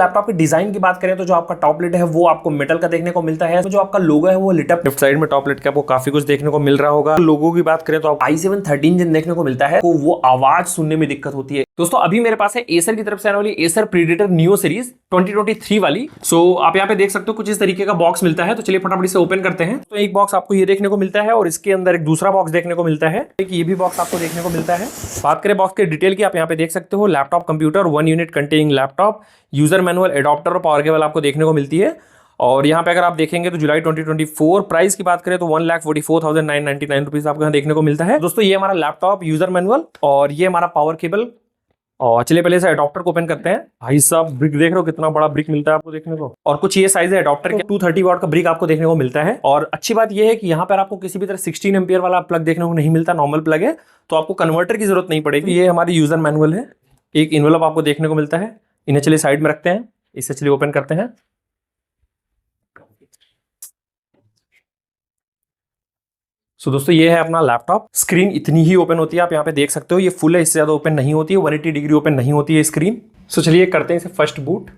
Laptop की design की बात करें तो जो आपका टॉप लिड है वो आपको मेटल का देखने को मिलता है। तो जो आपका लोगो है वो लिट अप लेफ्ट साइड में टॉप लिड के आपको काफी कुछ देखने को मिल रहा होगा। लोगो की बात करें तो आप i7 13 देखने को मिलता है, तो वो आवाज सुनने में दिक्कत होती है। दोस्तों अभी मेरे पास है एसर की तरफ से आने वाली एसर प्रीडेटर नियो सीरीज 2023 वाली। सो आप यहाँ पे देख सकते हो कुछ इस तरीके का बॉक्स मिलता है। तो चलिए फटाफट इसे ओपन करते हैं। तो एक बॉक्स आपको ये देखने को मिलता है और इसके अंदर एक दूसरा बॉक्स देखने को मिलता है, एक ये भी बॉक्स आपको देखने को मिलता है। बात करें बॉक्स के डिटेल की, आप यहाँ पे देख सकते हो laptop computer 1 unit containing laptop, user manual, adapter और पावर केबल आपको देखने को मिलती है। और यहाँ पे अगर आप देखेंगे तो जुलाई 2024 प्राइस की बात करें तो 1,44,999 रुपीज आपको यहाँ देखने को मिलता है। दोस्तों ये हमारा लैपटॉप, यूजर मैनुअल और ये हमारा पावर केबल। और चलिए पहले से एडॉप्टर को ओपन करते हैं। भाई साहब ब्रिक देख रहे हो, कितना बड़ा ब्रिक मिलता है आपको देखने को। और कुछ ये साइज है एडॉप्टर के, 230 वाट का ब्रिक आपको देखने को मिलता है। और अच्छी बात ये है कि यहाँ पर आपको किसी भी तरह 16 एम्पियर वाला प्लग देखने को नहीं मिलता, नॉर्मल प्लग है, तो आपको कन्वर्टर की जरूरत नहीं पड़ेगी। ये हमारी यूजर मैनुअल है, एक इन्वेलप आपको देखने को मिलता है। इन्हें चलिए साइड में रखते हैं, इसे चलिए ओपन करते हैं। सो दोस्तों ये है अपना लैपटॉप। स्क्रीन इतनी ही ओपन होती है, आप यहाँ पे देख सकते हो, ये फुल है, इससे ज्यादा ओपन नहीं होती है, 180 डिग्री ओपन नहीं होती है स्क्रीन। सो चलिए करते हैं इसे फर्स्ट बूट।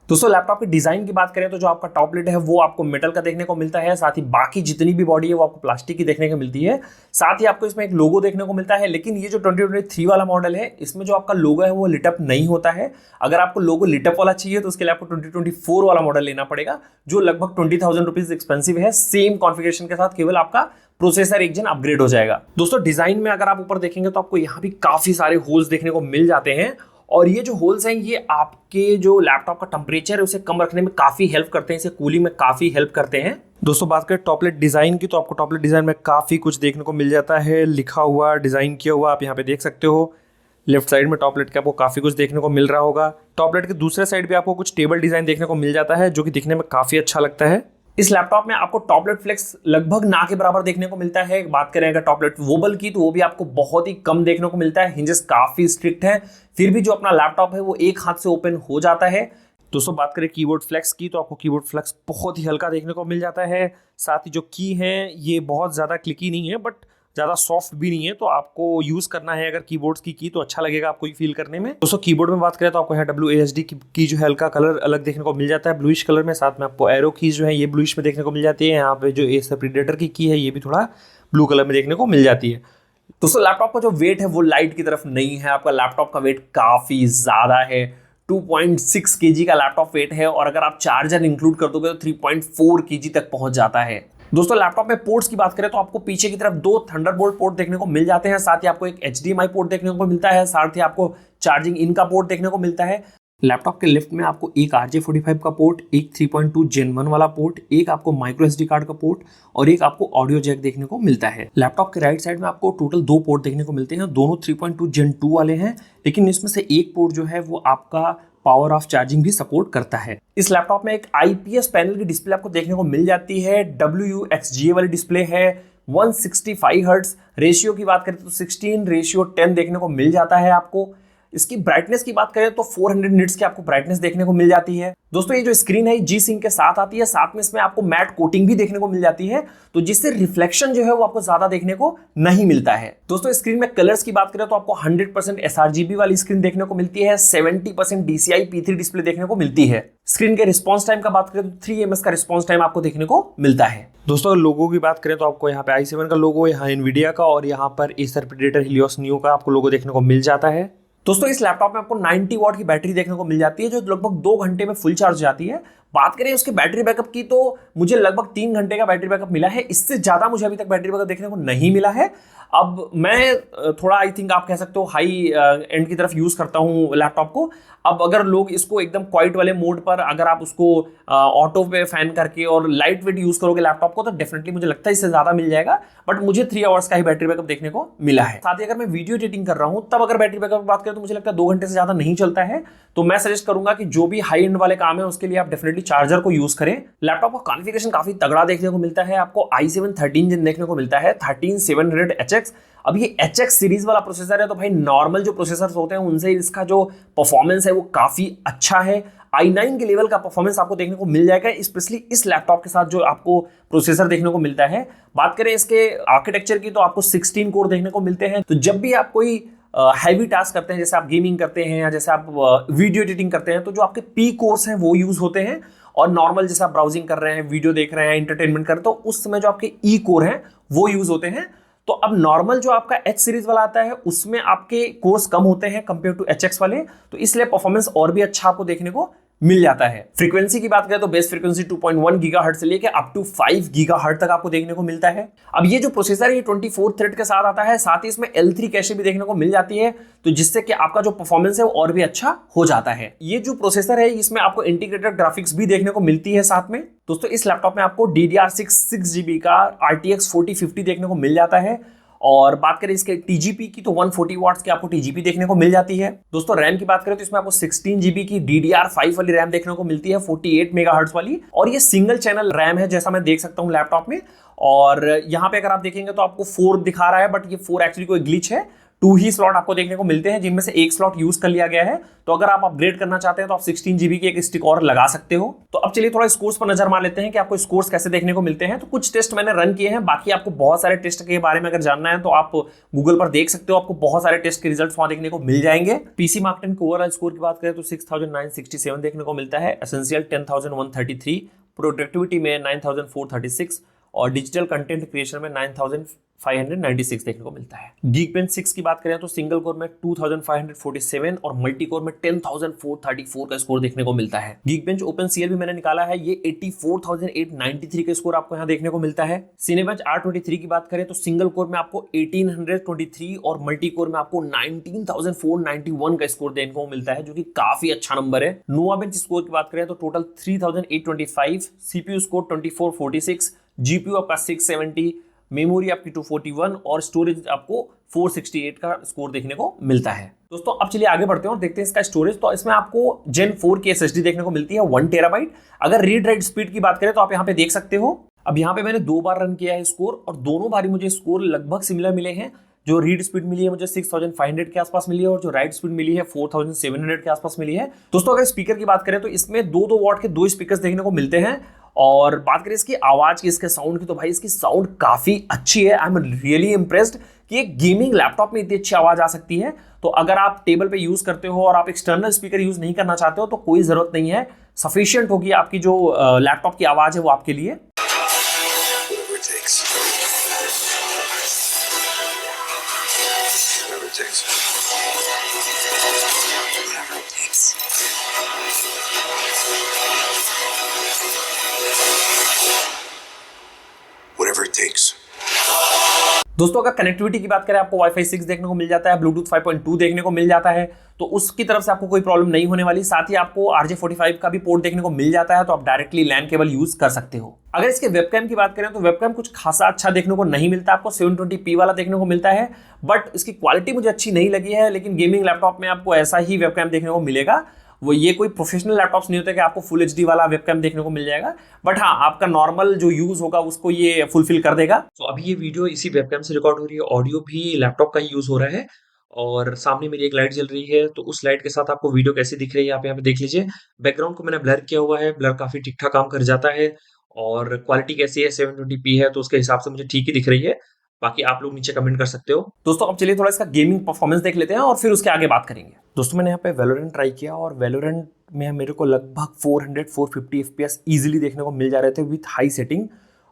दोस्तों लैपटॉप की डिजाइन की बात करें तो जो आपका टॉप लिड है वो आपको मेटल का देखने को मिलता है, साथ ही बाकी जितनी भी बॉडी है वो आपको प्लास्टिक की देखने को मिलती है। साथ ही आपको इसमें एक लोगो देखने को मिलता है। लेकिन ये जो 2023 वाला मॉडल है इसमें जो आपका लोगो है वो लिटअप नहीं होता है। अगर आपको लोगो लिटअप वाला चाहिए तो उसके लिए आपको 2024 वाला मॉडल लेना पड़ेगा, जो लगभग 20,000 रुपीज एक्सपेंसिव है। सेम कॉन्फ़िगरेशन के साथ केवल आपका प्रोसेसर एक जन अपग्रेड हो जाएगा। दोस्तों डिजाइन में अगर आप ऊपर देखेंगे तो आपको यहाँ भी काफी सारे होल्स देखने को मिल जाते हैं। और ये जो होल्स हैं ये आपके जो लैपटॉप का टेम्परेचर है उसे कम रखने में काफी हेल्प करते हैं, इसे कूलिंग में काफी हेल्प करते हैं। दोस्तों बात करें टॉपलेट डिजाइन की, तो आपको टॉपलेट डिजाइन में काफी कुछ देखने को मिल जाता है, लिखा हुआ, डिजाइन किया हुआ, आप यहाँ पे देख सकते हो। लेफ्ट साइड में टॉपलेट के आपको काफी कुछ देखने को मिल रहा होगा। टॉपलेट के दूसरे साइड भी आपको कुछ टेबल डिजाइन देखने को मिल जाता है, जो कि दिखने में काफी अच्छा लगता है। इस लैपटॉप में आपको टॉपलेट फ्लेक्स लगभग ना के बराबर देखने को मिलता है। बात करें अगर टॉपलेट वोबल की तो वो भी आपको बहुत ही कम देखने को मिलता है। हिंजेस काफी स्ट्रिक्ट है, फिर भी जो अपना लैपटॉप है वो एक हाथ से ओपन हो जाता है। दोस्तों बात करें कीबोर्ड फ्लेक्स की, तो आपको कीबोर्ड फ्लेक्स बहुत ही हल्का देखने को मिल जाता है। साथ ही जो की है ये बहुत ज्यादा क्लिकी नहीं है, बट ज़्यादा सॉफ्ट भी नहीं है, तो आपको यूज़ करना है अगर कीबोर्ड्स की तो अच्छा लगेगा आपको फील करने में। दोस्तों कीबोर्ड में बात करें तो आपको है WASD की जो है हल्का कलर अलग देखने को मिल जाता है ब्लूइश कलर में। साथ में आपको एरो कीज जो है ये ब्लूइश में देखने को मिल जाती है। यहाँ पे जो एसर प्रीडेटर की है ये भी थोड़ा ब्लू कलर में देखने को मिल जाती है। दोस्तों लैपटॉप का जो वेट है वो लाइट की तरफ नहीं है, आपका लैपटॉप का वेट काफ़ी ज़्यादा है। 2.6 kg का लैपटॉप वेट है और अगर आप चार्जर इंक्लूड कर दोगे तो 3.4 kg तक पहुंच जाता है। दोस्तों लैपटॉप में पोर्ट्स की बात करें तो आपको पीछे की तरफ 2 थंडरबोल्ट पोर्ट देखने को मिल जाते हैं, साथ ही आपको एक HDMI पोर्ट देखने को मिलता है, साथ ही आपको चार्जिंग इन का पोर्ट देखने को मिलता है। लैपटॉप के लेफ्ट में आपको एक RJ45 का पोर्ट, एक 3.2 Gen 1 वाला पोर्ट, एक आपको माइक्रो SD कार्ड का पोर्ट और एक आपको ऑडियो जैक देखने को मिलता है। लैपटॉप के राइट साइड में आपको टोटल 2 पोर्ट देखने को मिलते हैं, दोनों 3.2 Gen 2 वाले हैं, लेकिन इसमें से एक पोर्ट जो है वो आपका पावर ऑफ चार्जिंग भी सपोर्ट करता है। इस लैपटॉप में एक IPS पैनल की डिस्प्ले आपको देखने को मिल जाती है, WUXGA वाली डिस्प्ले है, 165 हर्ट्ज। रेशियो की बात करें तो 16:10 देखने को मिल जाता है आपको। इसकी ब्राइटनेस की बात करें तो 400 निट्स की आपको ब्राइटनेस देखने को मिल जाती है। दोस्तों ये जो स्क्रीन है G Sync के साथ आती है, साथ में इसमें आपको मैट कोटिंग भी देखने को मिल जाती है, तो जिससे रिफ्लेक्शन जो है वो आपको ज्यादा देखने को नहीं मिलता है। दोस्तों स्क्रीन में कलर्स की बात करें तो आपको 100% sRGB वाली स्क्रीन देखने को मिलती है, 70% DCI P3 डिस्प्ले देखने को मिलती है। स्क्रीन के रिस्पॉन्स टाइम का बात करें तो 3 ms का रिस्पॉन्स टाइम आपको देखने को मिलता है। दोस्तों लोगो की बात करें तो आपको यहाँ पे i7 का लोगो, यहाँ NVIDIA का और यहाँ पर एसर प्रीडेटर हीलियोस नियो का आपको लोगो देखने को मिल जाता है। दोस्तों इस लैपटॉप में आपको 90 वॉट की बैटरी देखने को मिल जाती है, जो लगभग 2 घंटे में फुल चार्ज हो जाती है। बात करें उसके बैटरी बैकअप की तो मुझे लगभग 3 घंटे का बैटरी बैकअप मिला है, इससे ज़्यादा मुझे अभी तक बैटरी बैकअप देखने को नहीं मिला है। अब मैं थोड़ा आई थिंक आप कह सकते हो हाई एंड की तरफ यूज़ करता हूँ लैपटॉप को। अब अगर लोग इसको एकदम क्वाइट वाले मोड पर अगर आप उसको ऑटो पे फैन करके और लाइट वेट यूज़ करोगे लैपटॉप को तो डेफिनेटली मुझे लगता है इससे ज़्यादा मिल जाएगा, बट मुझे 3 आवर्स का ही बैटरी बैकअप देखने को मिला है। साथ ही अगर मैं वीडियो एडिटिंग कर रहा हूँ तब अगर बैटरी बैकअप की बात करें तो मुझे लगता है 2 घंटे से ज़्यादा नहीं चलता है। तो मैं सजेस्ट करूंगा कि जो भी हाई एंड वाले काम है उसके लिए आप डेफिनेटली चार्जर को यूज़ करें। लैपटॉप का कॉन्फ़िगरेशन काफ़ी तगड़ा देखने को मिलता है, आपको i7 13 Gen देखने को मिलता है, 13700HX। अब ये HX सीरीज वाला प्रोसेसर है, तो भाई नॉर्मल जो प्रोसेसर होते हैं उनसे इसका जो परफॉर्मेंस है वो काफ़ी अच्छा है। i9 के लेवल का परफॉर्मेंस आपको देखने को मिल जाएगा, स्पेशली इस लैपटॉप के साथ जो आपको प्रोसेसर देखने को मिलता है। बात करें इसके आर्किटेक्चर की तो आपको 16 कोर देखने को मिलते हैं। तो जब भी आप कोई हैवी टास्क करते हैं, जैसे आप गेमिंग करते हैं या जैसे आप वीडियो एडिटिंग करते हैं, तो जो आपके पी कोर्स हैं वो यूज होते हैं। और नॉर्मल जैसे आप ब्राउजिंग कर रहे हैं, वीडियो देख रहे हैं, एंटरटेनमेंट कर रहे हैं, तो उस समय जो आपके ई कोर हैं वो यूज होते हैं। तो अब नॉर्मल जो आपका एच सीरीज वाला आता है उसमें आपके कोर्स कम होते हैं कंपेयर टू एच एक्स वाले, तो इसलिए परफॉर्मेंस और भी अच्छा आपको देखने को मिल जाता है। फ्रीक्वेंसी की बात करें तो बेस फ्रीक्वेंसी 2.1 गीगाहर्ट्ज से लेके अप टू 5 गीगाहर्ट्ज तक आपको देखने को मिलता है। अब ये जो प्रोसेसर है ये 24 थ्रेड के साथ आता है, साथ ही इसमें L3 कैशे भी देखने को मिल जाती है, तो जिससे कि आपका जो परफॉर्मेंस है वो और भी अच्छा हो जाता है। ये जो प्रोसेसर है इसमें आपको इंटीग्रेटेड ग्राफिक्स भी देखने को मिलती है साथ में। दोस्तों इस लैपटॉप में आपको DDR6 6GB का RTX 4050 देखने को मिल जाता है। और बात करें इसके टीजीपी की तो 140 वाट्स की आपको टीजीपी देखने को मिल जाती है। दोस्तों रैम की बात करें तो इसमें आपको 16GB की DDR5 वाली रैम देखने को मिलती है, 48 मेगाहर्ट्ज वाली, और ये सिंगल चैनल रैम है जैसा मैं देख सकता हूं लैपटॉप में। और यहाँ पे अगर आप देखेंगे तो आपको 4 दिखा रहा है, बट ये 4 एक्चुअली कोई ग्लिच है। 2 ही स्लॉट आपको देखने को मिलते हैं, जिनमें से एक स्लॉट यूज कर लिया गया है। तो अगर आप अपग्रेड करना चाहते हैं तो आप 16GB की एक स्टिक और लगा सकते हो। तो अब चलिए थोड़ा स्कोर्स पर नजर मार लेते हैं कि आपको स्कोर्स कैसे देखने को मिलते हैं। तो कुछ टेस्ट मैंने रन किए हैं, बाकी आपको बहुत सारे टेस्ट के बारे में अगर जानना है तो आप गूगल पर देख सकते हो, आपको बहुत सारे टेस्ट के रिजल्ट्स वहां देखने को मिल जाएंगे। पीसी मार्क 10 के ओवरऑल स्कोर की बात करें तो 6967 देखने को मिलता है, एसेंशियल 10133, प्रोडक्टिविटी में 9436 और डिजिटल कंटेंट क्रिएशन में 9596 देखने को मिलता है। Geekbench 6 की बात करें तो सिंगल कोर में 2547 और मल्टी कोर में 10434 का स्कोर देखने को मिलता है। Geekbench OpenCL भी मैंने निकाला है, ये 84,893 का स्कोर आपको यहाँ देखने को मिलता है। Cinebench R23 की बात करें तो सिंगल कोर में आपको 1823 और मल्टी कोर में आपको 19,491 का स्कोर देखने को मिलता है, जो कि काफी अच्छा नंबर है। Novabench स्कोर की बात करें तो टोटल 3,825, CPU स्कोर 2446, GPU आपका 670, मेमोरी आपकी 241 और स्टोरेज आपको 468 का स्कोर देखने को मिलता है। दोस्तों अब चलिए आगे बढ़ते हैं और देखते हैं इसका स्टोरेज। तो इसमें आपको Gen 4 की SSD देखने को मिलती है 1 टेराबाइट। अगर रीड राइट स्पीड की बात करें तो आप यहाँ पे देख सकते हो, अब यहाँ पे मैंने 2 बार रन किया है स्कोर, और दोनों बारी मुझे स्कोर लगभग सिमिलर मिले हैं। जो रीड स्पीड मिली है मुझे 6500 के आसपास मिली है, और जो राइट स्पीड मिली है 4700 के आसपास मिली है। दोस्तों अगर स्पीकर की बात करें तो इसमें 2-2 वॉट के 2 स्पीकर्स देखने को मिलते हैं। और बात करें इसकी आवाज की, इसके साउंड की, तो भाई इसकी साउंड काफी अच्छी है। आई एम रियली इम्प्रेस्ड कि एक गेमिंग लैपटॉप में इतनी अच्छी आवाज आ सकती है। तो अगर आप टेबल पे यूज करते हो और आप एक्सटर्नल स्पीकर यूज नहीं करना चाहते हो तो कोई जरूरत नहीं है, सफिशिएंट होगी आपकी जो लैपटॉप की आवाज है वो आपके लिए। दोस्तों अगर कनेक्टिविटी की बात करें, आपको Wi-Fi 6 देखने को मिल जाता है, ब्लूटूथ 5.2 देखने को मिल जाता है, तो उसकी तरफ से आपको कोई प्रॉब्लम नहीं होने वाली। साथ ही आपको RJ45 का भी पोर्ट देखने को मिल जाता है, तो आप डायरेक्टली लैन केबल यूज कर सकते हो। अगर इसके वेबकैम की बात करें तो वेबकैम कुछ खासा अच्छा देखने को नहीं मिलता, आपको 720p वाला देखने को मिलता है, बट इसकी क्वालिटी मुझे अच्छी नहीं लगी है। लेकिन गेमिंग लैपटॉप में आपको ऐसा ही वेबकैम देखने को मिलेगा। वो ये कोई प्रोफेशनल लैपटॉप्स नहीं होते कि आपको फुल HD वाला वेबकैम देखने को मिल जाएगा, बट हाँ आपका नॉर्मल जो यूज होगा उसको ये फुलफिल कर देगा। तो अभी ये वीडियो इसी वेबकैम से रिकॉर्ड हो रही है, ऑडियो भी लैपटॉप का ही यूज हो रहा है, और सामने मेरी एक लाइट जल रही है, तो उस लाइट के साथ आपको वीडियो कैसी दिख रही है आप यहाँ पे देख लीजिए। बैकग्राउंड को मैंने ब्लर किया हुआ है, ब्लर काफी ठीक ठाक काम कर जाता है, और क्वालिटी कैसी है 720p है, तो उसके हिसाब से मुझे ठीक ही दिख रही है। बाकी आप लोग नीचे कमेंट कर सकते हो। दोस्तों अब चलिए थोड़ा इसका गेमिंग परफॉर्मेंस देख लेते हैं और फिर उसके आगे बात करेंगे। दोस्तों मैंने यहाँ पे वैलोरेंट ट्राई किया, और वैलोरेंट में मेरे को लगभग 400-450 FPS इजीली देखने को मिल जा रहे थे विथ हाई सेटिंग।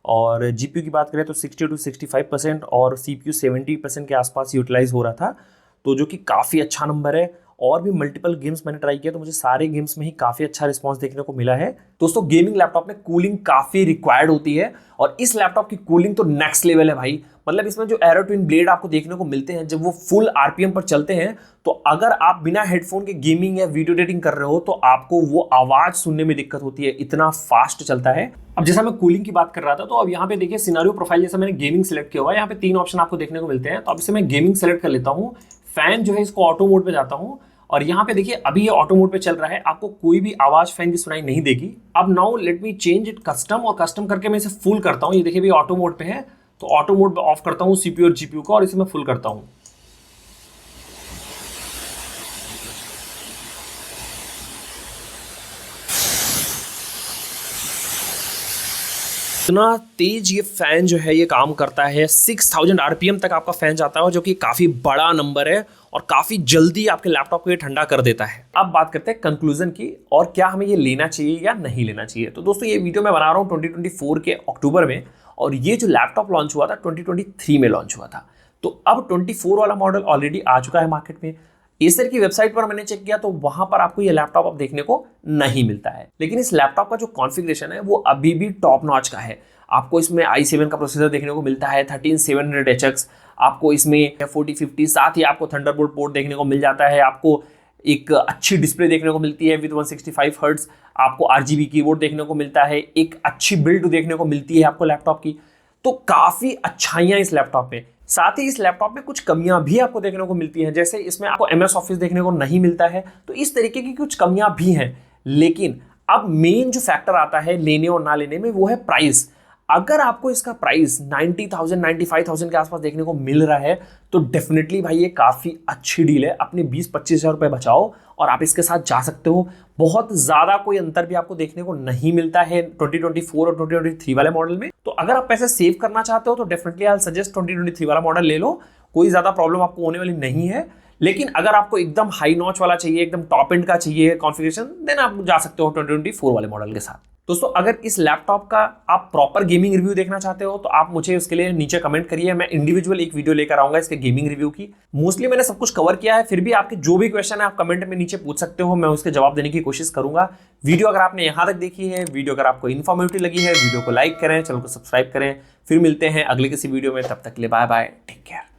और GPU की बात करें तो 60 to 65% और CPU 70% के आसपास यूटिलाइज हो रहा था, तो जो कि काफ़ी अच्छा नंबर है। और भी मल्टीपल गेम्स मैंने ट्राई किया तो मुझे सारे गेम्स में ही काफ़ी अच्छा रिस्पांस देखने को मिला है। दोस्तों गेमिंग लैपटॉप में कूलिंग काफ़ी रिक्वायर्ड होती है, और इस लैपटॉप की कूलिंग तो नेक्स्ट लेवल है भाई। मतलब इसमें जो एरो ट्विन ब्लेड आपको देखने को मिलते हैं जब वो फुल RPM पर चलते हैं, तो अगर आप बिना हेडफोन के गेमिंग या वीडियो एडिटिंग कर रहे हो तो आपको वो आवाज़ सुनने में दिक्कत होती है, इतना फास्ट चलता है। अब जैसा मैं कूलिंग की बात कर रहा था, तो अब यहाँ पे देखिए सिनेरियो प्रोफाइल, जैसा मैंने गेमिंग सेलेक्ट किया हुआ है, यहाँ पे 3 ऑप्शन आपको देखने को मिलते हैं। तो अब इसे मैं गेमिंग सेलेक्ट कर लेता हूँ, फैन जो है इसको ऑटो मोड पे जाता हूँ, और यहाँ पे देखिए अभी ये ऑटो मोड पे चल रहा है, आपको कोई भी आवाज फैन की सुनाई नहीं देगी। अब now let me change it custom, और कस्टम करके मैं इसे फुल करता हूँ। ये देखिए भी ऑटो मोड पे है, तो ऑटो मोड पे ऑफ करता हूँ CPU और GPU को, और इसे मैं फुल करता हूँ। इतना तेज ये फैन जो है ये काम करता है, 6000 RPM तक आपका फैन जाता है, जो कि काफी बड़ा नंबर है और काफी जल्दी आपके लैपटॉप को ये ठंडा कर देता है। अब बात करते हैं कंक्लूजन की और क्या हमें ये लेना चाहिए या नहीं लेना चाहिए। तो दोस्तों ये वीडियो मैं बना रहा हूँ 2024 के अक्टूबर में, और ये जो लैपटॉप लॉन्च हुआ था 2023 में लॉन्च हुआ था। तो अब 24 वाला मॉडल ऑलरेडी आ चुका है मार्केट में। एसर की वेबसाइट पर मैंने चेक किया तो वहां पर आपको ये लैपटॉप अब देखने को नहीं मिलता है, लेकिन इस लैपटॉप का जो कॉन्फ़िगरेशन है वो अभी भी टॉप नॉच का है। आपको इसमें i7 का प्रोसेसर देखने को मिलता है, 13700HX, आपको इसमें 4050, साथ ही आपको थंडरबोल्ट पोर्ट देखने को मिल जाता है, आपको एक अच्छी डिस्प्ले देखने को मिलती है विद 165 हर्ट्ज, आपको RGB कीबोर्ड देखने को मिलता है, एक अच्छी बिल्ड देखने को मिलती है आपको लैपटॉप की। तो काफ़ी अच्छाइयाँ इस लैपटॉप में। साथ ही इस लैपटॉप में कुछ कमियां भी आपको देखने को मिलती हैं, जैसे इसमें आपको MS ऑफिस देखने को नहीं मिलता है, तो इस तरीके की कुछ कमियां भी हैं। लेकिन अब मेन जो फैक्टर आता है लेने और ना लेने में, वो है प्राइस। अगर आपको इसका प्राइस 90,000 95,000 के आसपास देखने को मिल रहा है तो डेफिनेटली भाई ये काफ़ी अच्छी डील है। अपने 20-25 हज़ार रुपये बचाओ और आप इसके साथ जा सकते हो। बहुत ज़्यादा कोई अंतर भी आपको देखने को नहीं मिलता है 2024 और 2023 वाले मॉडल में। तो अगर आप पैसे सेव करना चाहते हो तो डेफिनेटली आई सजेस्ट 2023 वाला मॉडल ले लो, कोई ज़्यादा प्रॉब्लम आपको होने वाली नहीं है। लेकिन अगर आपको एकदम हाई नॉच वाला चाहिए, एकदम टॉप एंड का चाहिए कॉन्फ़िगरेशन, देन आप जा सकते हो 2024 वाले मॉडल के साथ। दोस्तों अगर इस लैपटॉप का आप प्रॉपर गेमिंग रिव्यू देखना चाहते हो तो आप मुझे उसके लिए नीचे कमेंट करिए, मैं इंडिविजुअल एक वीडियो लेकर आऊंगा इसके गेमिंग रिव्यू की। मोस्टली मैंने सब कुछ कवर किया है, फिर भी आपके जो भी क्वेश्चन है आप कमेंट में नीचे पूछ सकते हो, मैं उसके जवाब देने की कोशिश करूंगा। वीडियो अगर आपने यहाँ तक देखी है, वीडियो अगर आपको इन्फॉर्मेटिव लगी है, वीडियो को लाइक करें, चैनल को सब्सक्राइब करें। फिर मिलते हैं अगले किसी वीडियो में, तब तक के लिए बाय बाय, टेक केयर।